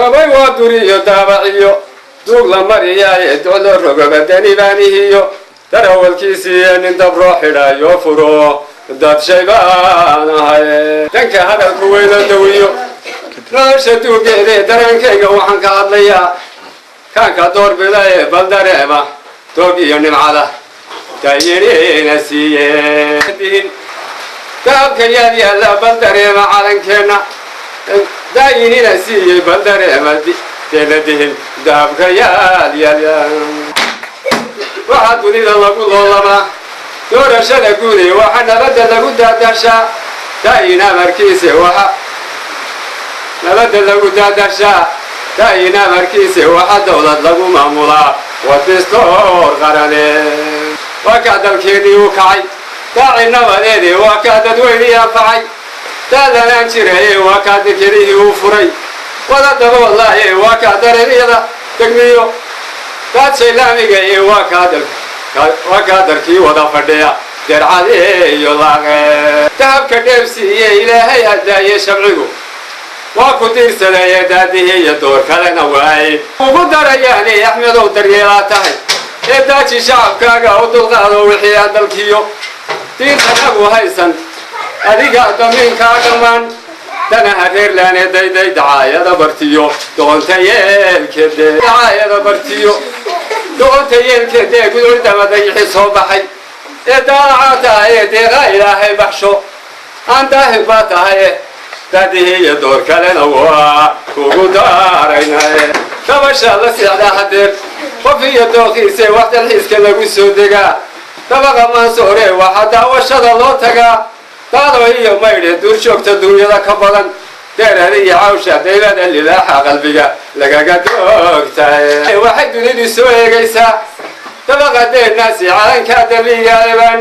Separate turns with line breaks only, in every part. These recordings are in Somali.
gabay waa duriyo daabaciyo duug la mariyaaye dolo rogobadani baanihiyo darawalkiisii nin dabroo xidhayo furo dad shay baan ahay dhanka hadalku weyno dawiyo nolosha duugeedee dareenkayga waxaan ka hadlayaa kaanka doorbidaye bal dareema doog iyo nimcada dayiniina siiyeen dahabka yaad yaalla bal dareema calankeenna dayiniina siiyey bal dareema deeladihin dahabka yaad yaalla waxaa dunida lagu loolamaa doorashada guuday waxa nabadda lagu daadashaa daayin amarkiisa waxa nabadda lagu daadashaa daayin amarkiisa waxa dawlad lagu maamulaa wadistoor qarane waa kaa dalkeedii u kacay daaci nabadeedii waa kaa dadweynii anfacay daadanaan jiraye waa kaa dekerihii u furay wada daboodlaaye waa kaa dareeryada degmiyo daad shaylaamigaye waa kaa dalkii wada fadhiya dercadee iyo laaqe dahabka dheebsiiye ilaahay addaaye shabcigu waa ku diirsadaye daadihii iyo door kalena waaye ugu darayaane axmedow daryeelaa tahay ee daaji shacabkaaga u dulqaado wixii aan dalkiyo diintanagu haysan adigaa damiinkaa dhammaan danaha reerlaane dayday dacaayada bartiyo doonta yeelkeedee gudurdama dayixi soo baxay ee daacaa tahaye deeqaa ilaahay baxsho aan daahir baa tahaye daadihii iyo door kalena waa kugu daaraynaye dabashaa la seexdaa hadeer qof iyo dooqiise wax dalxiiska lagu soo degaa dabaqa mansoore waxaa daawashada loo tagaa daado iyo maydhe duurjoogta duunyada ka badan deerada iyo cawsha daylada libaaxa qalbiga lagaga doogtahay waxay dunidu soo eegaysaa dabaqa deenaasi calankaa daliigaaban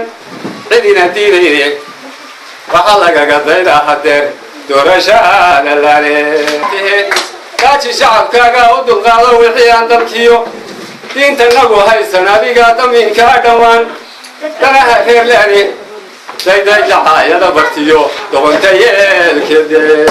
cidina diinayne waxaa lagaga daydaa hadeer doorashada lale daaji shacabkaaga u dulqaado wixii aan dalkiyo diintanagu haysan adigaa damiinkaa dhammaan danaha reerlaane dayday dacaayada bartiyo doqonta yeelkeedee